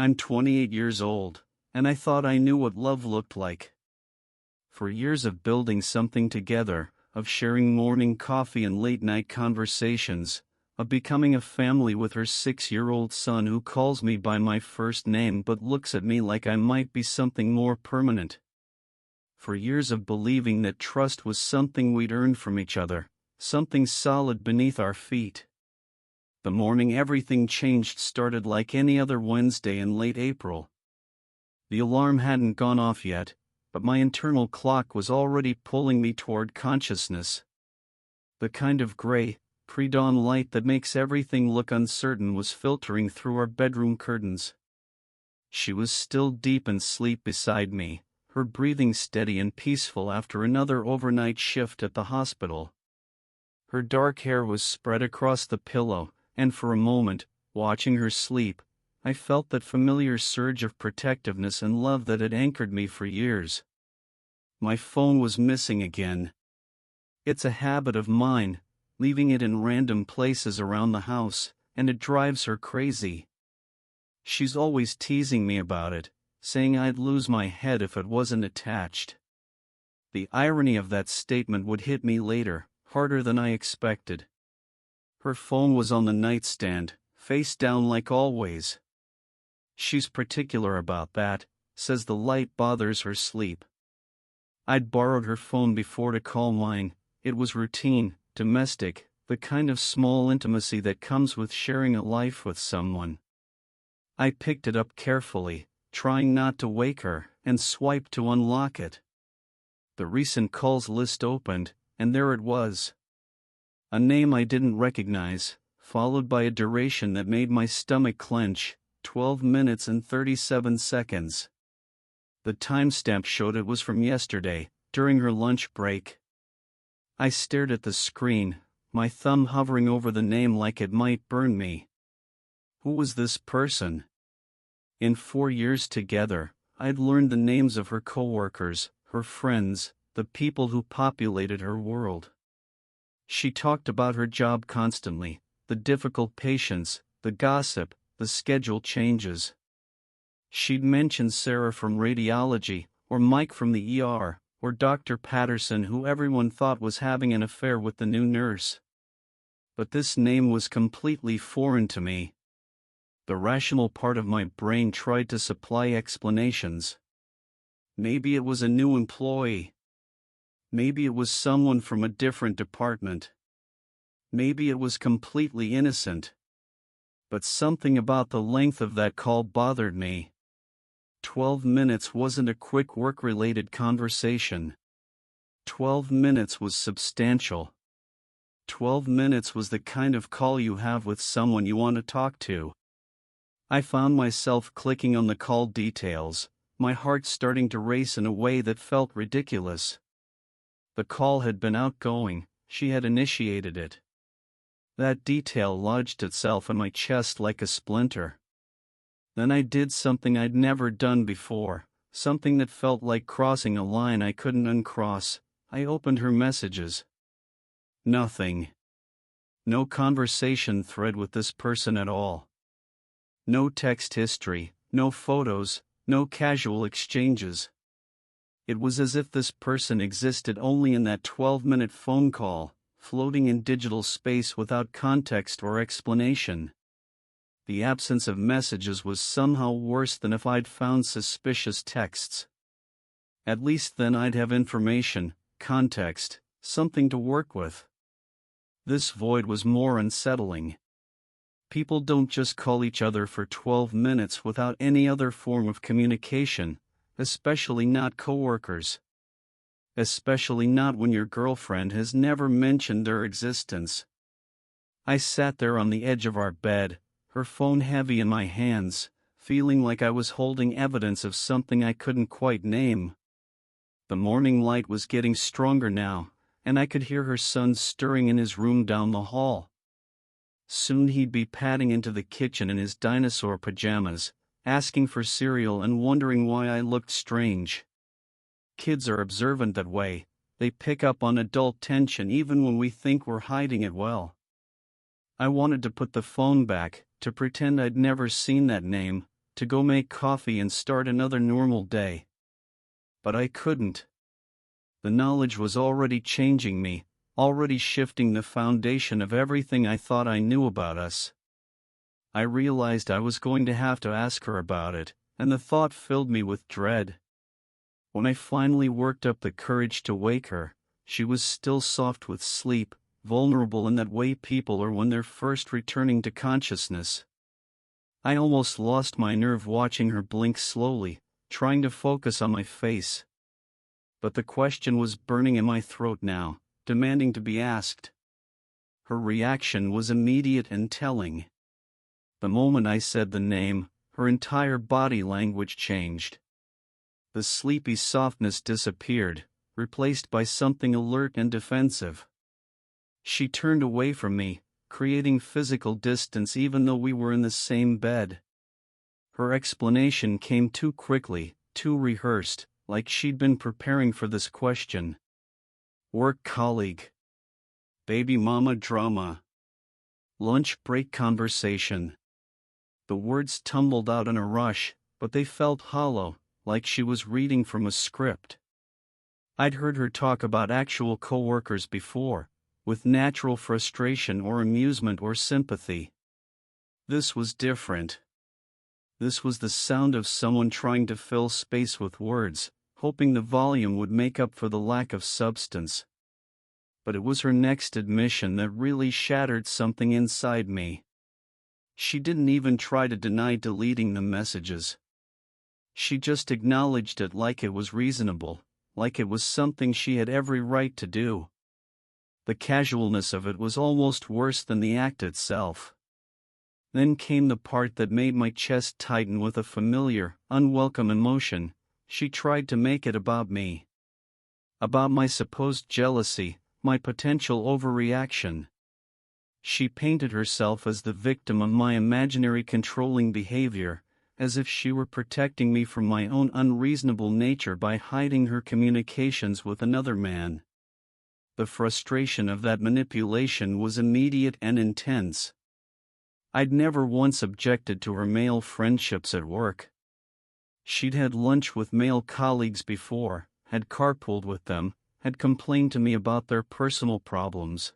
I'm 28 years old, and I thought I knew what love looked like. For years of building something together, of sharing morning coffee and late-night conversations, of becoming a family with her 6-year-old son who calls me by my first name but looks at me like I might be something more permanent. For years of believing that trust was something we'd earned from each other, something solid beneath our feet. The morning everything changed started like any other Wednesday in late April. The alarm hadn't gone off yet, but my internal clock was already pulling me toward consciousness. The kind of gray, pre-dawn light that makes everything look uncertain was filtering through our bedroom curtains. She was still deep in sleep beside me, her breathing steady and peaceful after another overnight shift at the hospital. Her dark hair was spread across the pillow, and for a moment, watching her sleep, I felt that familiar surge of protectiveness and love that had anchored me for years. My phone was missing again. It's a habit of mine, leaving it in random places around the house, and it drives her crazy. She's always teasing me about it, saying I'd lose my head if it wasn't attached. The irony of that statement would hit me later, harder than I expected. Her phone was on the nightstand, face down like always. She's particular about that, says the light bothers her sleep. I'd borrowed her phone before to call mine. It was routine, domestic, the kind of small intimacy that comes with sharing a life with someone. I picked it up carefully, trying not to wake her, and swiped to unlock it. The recent calls list opened, and there it was. A name I didn't recognize, followed by a duration that made my stomach clench, 12 minutes and 37 seconds. The timestamp showed it was from yesterday, during her lunch break. I stared at the screen, my thumb hovering over the name like it might burn me. Who was this person? In 4 years together, I'd learned the names of her coworkers, her friends, the people who populated her world. She talked about her job constantly, the difficult patients, the gossip, the schedule changes. She'd mention Sarah from radiology, or Mike from the ER, or Dr. Patterson who everyone thought was having an affair with the new nurse. But this name was completely foreign to me. The rational part of my brain tried to supply explanations. Maybe it was a new employee. Maybe it was someone from a different department. Maybe it was completely innocent. But something about the length of that call bothered me. 12 minutes wasn't a quick work-related conversation. 12 minutes was substantial. 12 minutes was the kind of call you have with someone you want to talk to. I found myself clicking on the call details, my heart starting to race in a way that felt ridiculous. The call had been outgoing, she had initiated it. That detail lodged itself in my chest like a splinter. Then I did something I'd never done before, something that felt like crossing a line I couldn't uncross. I opened her messages. Nothing. No conversation thread with this person at all. No text history, no photos, no casual exchanges. It was as if this person existed only in that 12-minute phone call, floating in digital space without context or explanation. The absence of messages was somehow worse than if I'd found suspicious texts. At least then I'd have information, context, something to work with. This void was more unsettling. People don't just call each other for 12 minutes without any other form of communication, especially not coworkers. Especially not when your girlfriend has never mentioned their existence. I sat there on the edge of our bed, her phone heavy in my hands, feeling like I was holding evidence of something I couldn't quite name. The morning light was getting stronger now, and I could hear her son stirring in his room down the hall. Soon he'd be padding into the kitchen in his dinosaur pajamas, asking for cereal and wondering why I looked strange. Kids are observant that way, they pick up on adult tension even when we think we're hiding it well. I wanted to put the phone back, to pretend I'd never seen that name, to go make coffee and start another normal day. But I couldn't. The knowledge was already changing me, already shifting the foundation of everything I thought I knew about us. I realized I was going to have to ask her about it, and the thought filled me with dread. When I finally worked up the courage to wake her, she was still soft with sleep, vulnerable in that way people are when they're first returning to consciousness. I almost lost my nerve watching her blink slowly, trying to focus on my face. But the question was burning in my throat now, demanding to be asked. Her reaction was immediate and telling. The moment I said the name, her entire body language changed. The sleepy softness disappeared, replaced by something alert and defensive. She turned away from me, creating physical distance even though we were in the same bed. Her explanation came too quickly, too rehearsed, like she'd been preparing for this question. Work colleague. Baby mama drama. Lunch break conversation. The words tumbled out in a rush, but they felt hollow, like she was reading from a script. I'd heard her talk about actual coworkers before, with natural frustration or amusement or sympathy. This was different. This was the sound of someone trying to fill space with words, hoping the volume would make up for the lack of substance. But it was her next admission that really shattered something inside me. She didn't even try to deny deleting the messages. She just acknowledged it like it was reasonable, like it was something she had every right to do. The casualness of it was almost worse than the act itself. Then came the part that made my chest tighten with a familiar, unwelcome emotion. She tried to make it about me. About my supposed jealousy, my potential overreaction. She painted herself as the victim of my imaginary controlling behavior, as if she were protecting me from my own unreasonable nature by hiding her communications with another man. The frustration of that manipulation was immediate and intense. I'd never once objected to her male friendships at work. She'd had lunch with male colleagues before, had carpooled with them, had complained to me about their personal problems.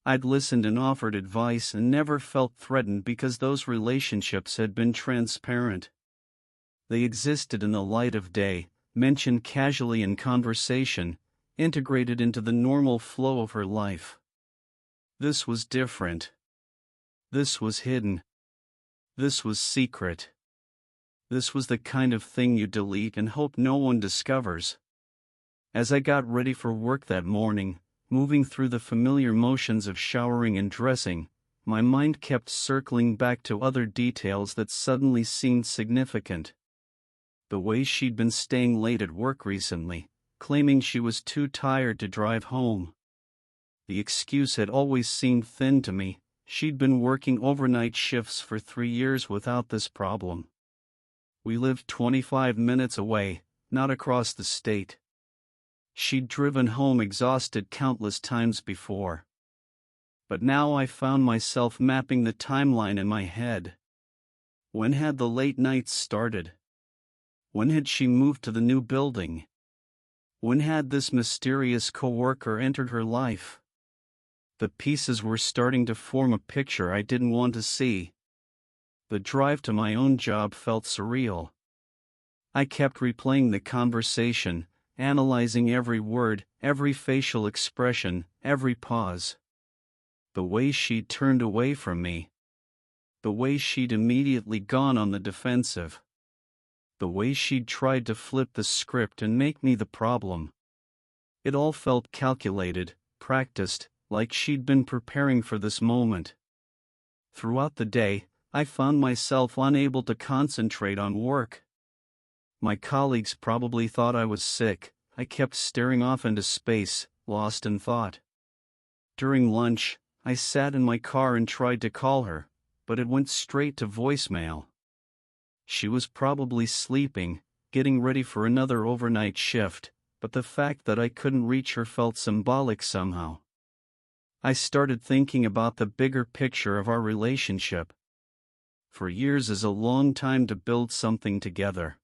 I'd listened and offered advice and never felt threatened because those relationships had been transparent. They existed in the light of day, mentioned casually in conversation, integrated into the normal flow of her life. This was different. This was hidden. This was secret. This was the kind of thing you delete and hope no one discovers. As I got ready for work that morning, moving through the familiar motions of showering and dressing, my mind kept circling back to other details that suddenly seemed significant. The way she'd been staying late at work recently, claiming she was too tired to drive home. The excuse had always seemed thin to me. She'd been working overnight shifts for 3 years without this problem. We lived 25 minutes away, not across the state. She'd driven home exhausted countless times before. But now I found myself mapping the timeline in my head. When had the late nights started? When had she moved to the new building? When had this mysterious coworker entered her life? The pieces were starting to form a picture I didn't want to see. The drive to my own job felt surreal. I kept replaying the conversation, analyzing every word, every facial expression, every pause. The way she'd turned away from me. The way she'd immediately gone on the defensive. The way she'd tried to flip the script and make me the problem. It all felt calculated, practiced, like she'd been preparing for this moment. Throughout the day, I found myself unable to concentrate on work. My colleagues probably thought I was sick. I kept staring off into space, lost in thought. During lunch, I sat in my car and tried to call her, but it went straight to voicemail. She was probably sleeping, getting ready for another overnight shift, but the fact that I couldn't reach her felt symbolic somehow. I started thinking about the bigger picture of our relationship. For years is a long time to build something together.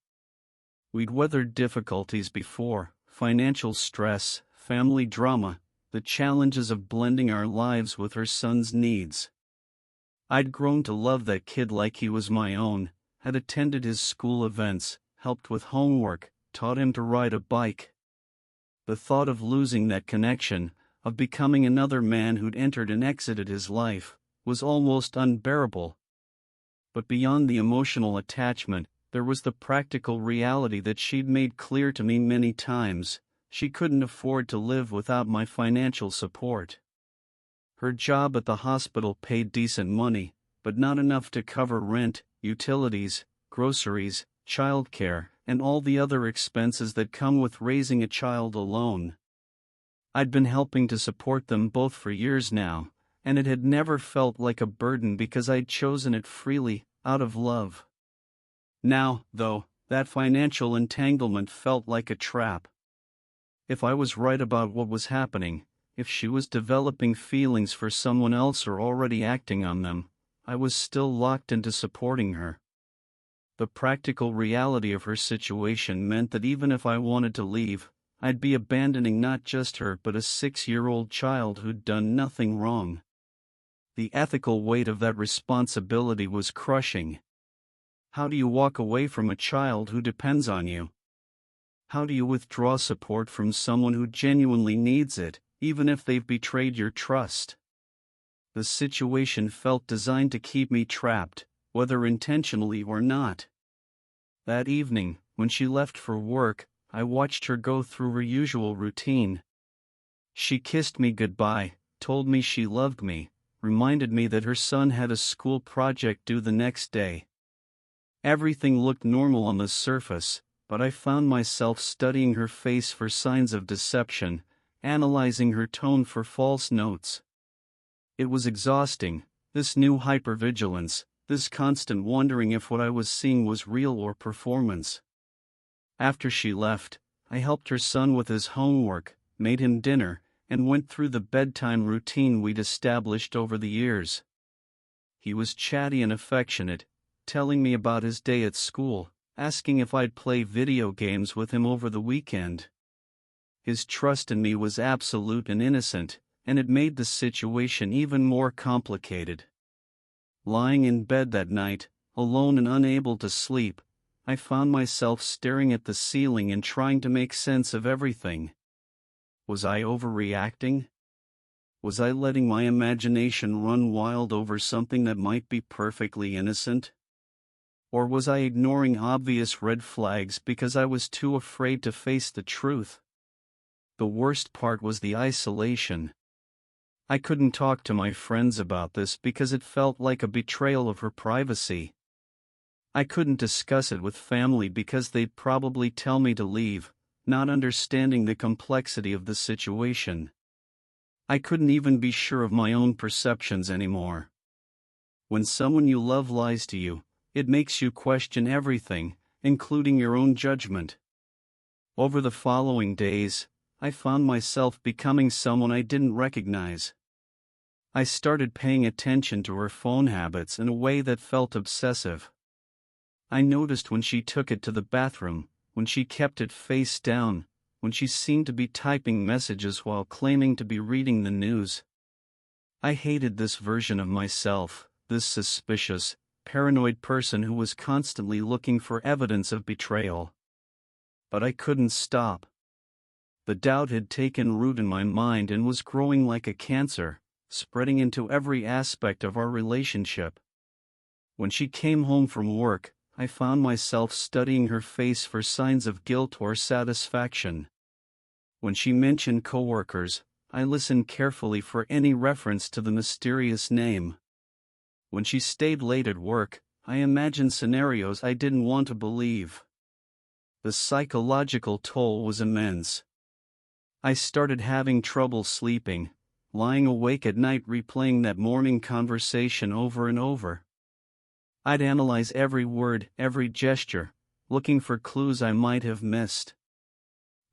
We'd weathered difficulties before: financial stress, family drama, the challenges of blending our lives with her son's needs. I'd grown to love that kid like he was my own, had attended his school events, helped with homework, taught him to ride a bike. The thought of losing that connection, of becoming another man who'd entered and exited his life, was almost unbearable. But beyond the emotional attachment, there was the practical reality that she'd made clear to me many times: she couldn't afford to live without my financial support. Her job at the hospital paid decent money, but not enough to cover rent, utilities, groceries, childcare, and all the other expenses that come with raising a child alone. I'd been helping to support them both for years now, and it had never felt like a burden because I'd chosen it freely, out of love. Now, though, that financial entanglement felt like a trap. If I was right about what was happening, if she was developing feelings for someone else or already acting on them, I was still locked into supporting her. The practical reality of her situation meant that even if I wanted to leave, I'd be abandoning not just her but a 6-year-old child who'd done nothing wrong. The ethical weight of that responsibility was crushing. How do you walk away from a child who depends on you? How do you withdraw support from someone who genuinely needs it, even if they've betrayed your trust? The situation felt designed to keep me trapped, whether intentionally or not. That evening, when she left for work, I watched her go through her usual routine. She kissed me goodbye, told me she loved me, reminded me that her son had a school project due the next day. Everything looked normal on the surface, but I found myself studying her face for signs of deception, analyzing her tone for false notes. It was exhausting, this new hypervigilance, this constant wondering if what I was seeing was real or performance. After she left, I helped her son with his homework, made him dinner, and went through the bedtime routine we'd established over the years. He was chatty and affectionate, telling me about his day at school, asking if I'd play video games with him over the weekend. His trust in me was absolute and innocent, and it made the situation even more complicated. Lying in bed that night, alone and unable to sleep, I found myself staring at the ceiling and trying to make sense of everything. Was I overreacting? Was I letting my imagination run wild over something that might be perfectly innocent? Or was I ignoring obvious red flags because I was too afraid to face the truth? The worst part was the isolation. I couldn't talk to my friends about this because it felt like a betrayal of her privacy. I couldn't discuss it with family because they'd probably tell me to leave, not understanding the complexity of the situation. I couldn't even be sure of my own perceptions anymore. When someone you love lies to you, it makes you question everything, including your own judgment. Over the following days, I found myself becoming someone I didn't recognize. I started paying attention to her phone habits in a way that felt obsessive. I noticed when she took it to the bathroom, when she kept it face down, when she seemed to be typing messages while claiming to be reading the news. I hated this version of myself, this suspicious, paranoid person who was constantly looking for evidence of betrayal. But I couldn't stop. The doubt had taken root in my mind and was growing like a cancer, spreading into every aspect of our relationship. When she came home from work, I found myself studying her face for signs of guilt or satisfaction. When she mentioned coworkers, I listened carefully for any reference to the mysterious name. When she stayed late at work, I imagined scenarios I didn't want to believe. The psychological toll was immense. I started having trouble sleeping, lying awake at night replaying that morning conversation over and over. I'd analyze every word, every gesture, looking for clues I might have missed.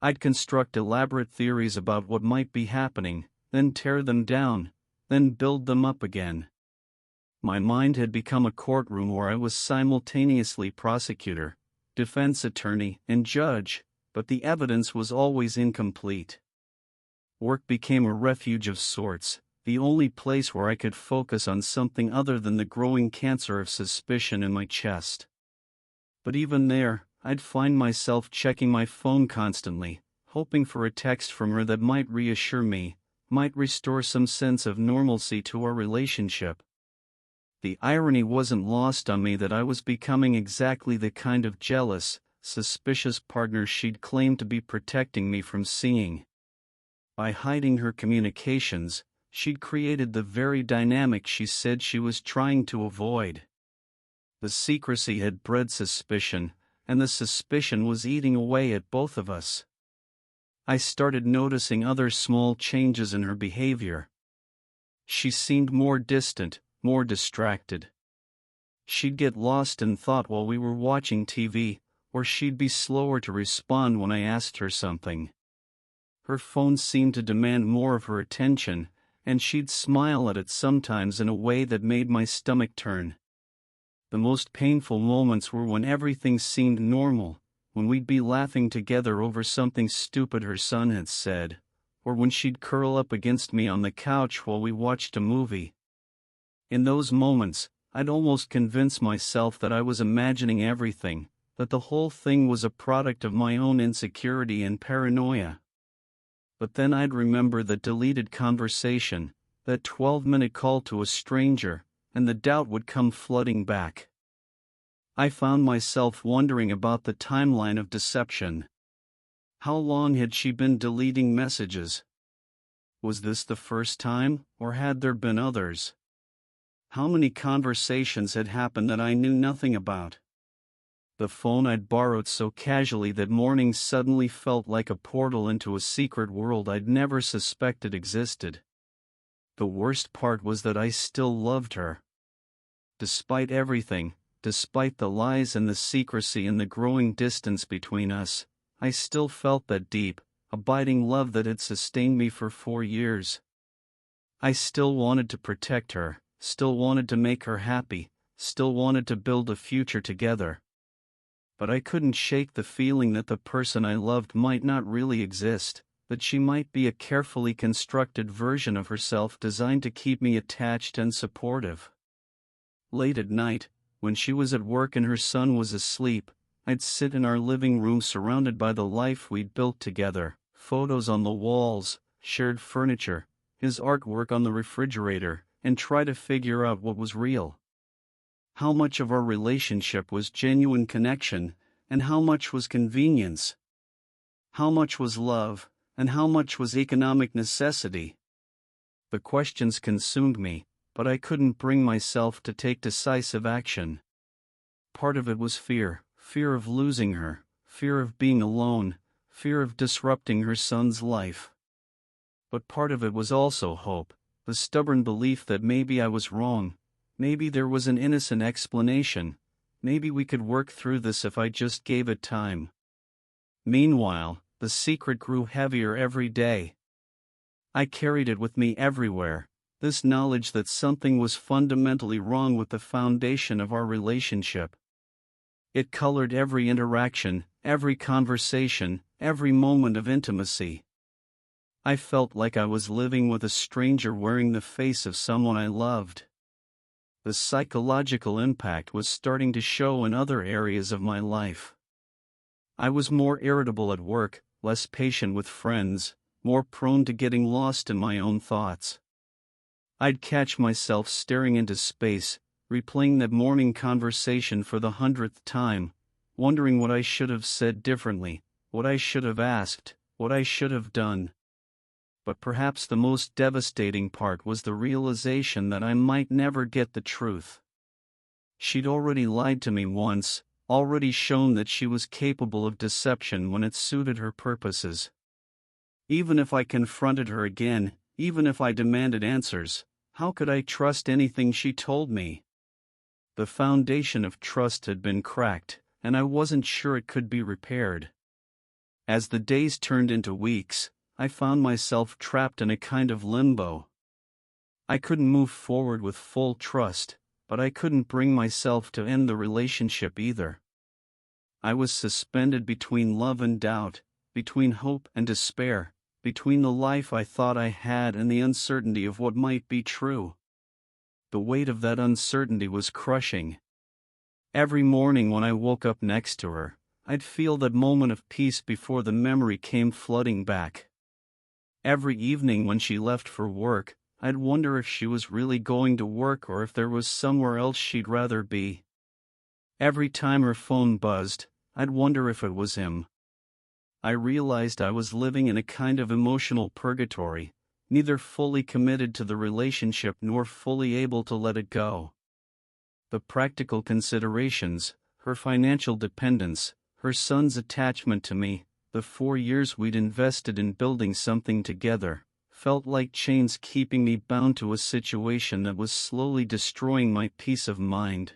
I'd construct elaborate theories about what might be happening, then tear them down, then build them up again. My mind had become a courtroom where I was simultaneously prosecutor, defense attorney, and judge, but the evidence was always incomplete. Work became a refuge of sorts, the only place where I could focus on something other than the growing cancer of suspicion in my chest. But even there, I'd find myself checking my phone constantly, hoping for a text from her that might reassure me, might restore some sense of normalcy to our relationship. The irony wasn't lost on me that I was becoming exactly the kind of jealous, suspicious partner she'd claimed to be protecting me from seeing. By hiding her communications, she'd created the very dynamic she said she was trying to avoid. The secrecy had bred suspicion, and the suspicion was eating away at both of us. I started noticing other small changes in her behavior. She seemed more distant, more distracted. She'd get lost in thought while we were watching TV, or she'd be slower to respond when I asked her something. Her phone seemed to demand more of her attention, and she'd smile at it sometimes in a way that made my stomach turn. The most painful moments were when everything seemed normal, when we'd be laughing together over something stupid her son had said, or when she'd curl up against me on the couch while we watched a movie. In those moments, I'd almost convince myself that I was imagining everything, that the whole thing was a product of my own insecurity and paranoia. But then I'd remember that deleted conversation, that 12-minute call to a stranger, and the doubt would come flooding back. I found myself wondering about the timeline of deception. How long had she been deleting messages? Was this the first time, or had there been others? How many conversations had happened that I knew nothing about? The phone I'd borrowed so casually that mornings suddenly felt like a portal into a secret world I'd never suspected existed. The worst part was that I still loved her. Despite everything, despite the lies and the secrecy and the growing distance between us, I still felt that deep, abiding love that had sustained me for 4 years. I still wanted to protect her, still wanted to make her happy, still wanted to build a future together. But I couldn't shake the feeling that the person I loved might not really exist, that she might be a carefully constructed version of herself designed to keep me attached and supportive. Late at night, when she was at work and her son was asleep, I'd sit in our living room surrounded by the life we'd built together, photos on the walls, shared furniture, his artwork on the refrigerator, and try to figure out what was real. How much of our relationship was genuine connection, and how much was convenience? How much was love, and how much was economic necessity? The questions consumed me, but I couldn't bring myself to take decisive action. Part of it was fear of losing her, fear of being alone, fear of disrupting her son's life. But part of it was also hope, the stubborn belief that maybe I was wrong, maybe there was an innocent explanation, maybe we could work through this if I just gave it time. Meanwhile, the secret grew heavier every day. I carried it with me everywhere, this knowledge that something was fundamentally wrong with the foundation of our relationship. It colored every interaction, every conversation, every moment of intimacy. I felt like I was living with a stranger wearing the face of someone I loved. The psychological impact was starting to show in other areas of my life. I was more irritable at work, less patient with friends, more prone to getting lost in my own thoughts. I'd catch myself staring into space, replaying that morning conversation for the 100th time, wondering what I should have said differently, what I should have asked, what I should have done. But perhaps the most devastating part was the realization that I might never get the truth. She'd already lied to me once, already shown that she was capable of deception when it suited her purposes. Even if I confronted her again, even if I demanded answers, how could I trust anything she told me? The foundation of trust had been cracked, and I wasn't sure it could be repaired. As the days turned into weeks, I found myself trapped in a kind of limbo. I couldn't move forward with full trust, but I couldn't bring myself to end the relationship either. I was suspended between love and doubt, between hope and despair, between the life I thought I had and the uncertainty of what might be true. The weight of that uncertainty was crushing. Every morning when I woke up next to her, I'd feel that moment of peace before the memory came flooding back. Every evening when she left for work, I'd wonder if she was really going to work or if there was somewhere else she'd rather be. Every time her phone buzzed, I'd wonder if it was him. I realized I was living in a kind of emotional purgatory, neither fully committed to the relationship nor fully able to let it go. The practical considerations, her financial dependence, her son's attachment to me, the 4 years we'd invested in building something together, felt like chains keeping me bound to a situation that was slowly destroying my peace of mind.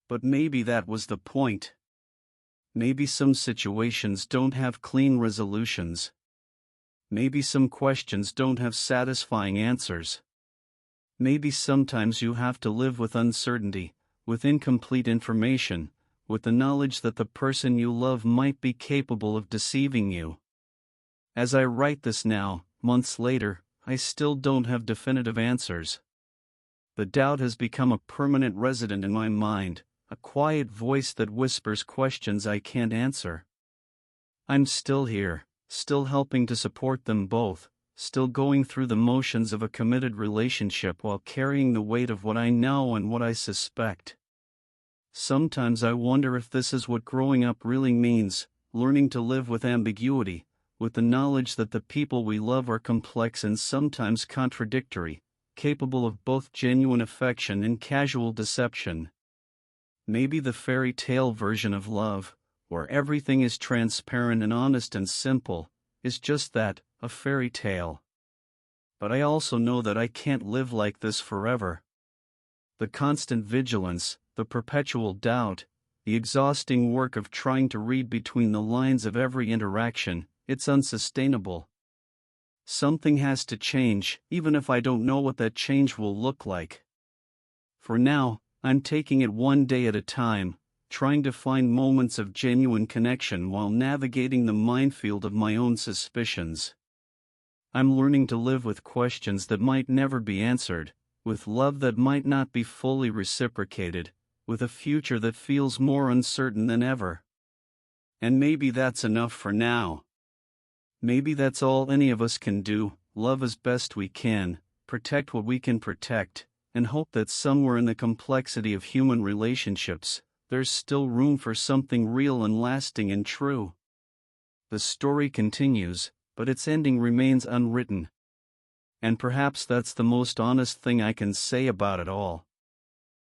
But maybe that was the point. Maybe some situations don't have clean resolutions. Maybe some questions don't have satisfying answers. Maybe sometimes you have to live with uncertainty, with incomplete information, with the knowledge that the person you love might be capable of deceiving you. As I write this now, months later, I still don't have definitive answers. The doubt has become a permanent resident in my mind, a quiet voice that whispers questions I can't answer. I'm still here, still helping to support them both, still going through the motions of a committed relationship while carrying the weight of what I know and what I suspect. Sometimes I wonder if this is what growing up really means, learning to live with ambiguity, with the knowledge that the people we love are complex and sometimes contradictory, capable of both genuine affection and casual deception. Maybe the fairy tale version of love, where everything is transparent and honest and simple, is just that, a fairy tale. But I also know that I can't live like this forever. The constant vigilance, the perpetual doubt, the exhausting work of trying to read between the lines of every interaction, it's unsustainable. Something has to change, even if I don't know what that change will look like. For now, I'm taking it one day at a time, trying to find moments of genuine connection while navigating the minefield of my own suspicions. I'm learning to live with questions that might never be answered, with love that might not be fully reciprocated, with a future that feels more uncertain than ever. And maybe that's enough for now. Maybe that's all any of us can do, love as best we can, protect what we can protect, and hope that somewhere in the complexity of human relationships, there's still room for something real and lasting and true. The story continues, but its ending remains unwritten. And perhaps that's the most honest thing I can say about it all.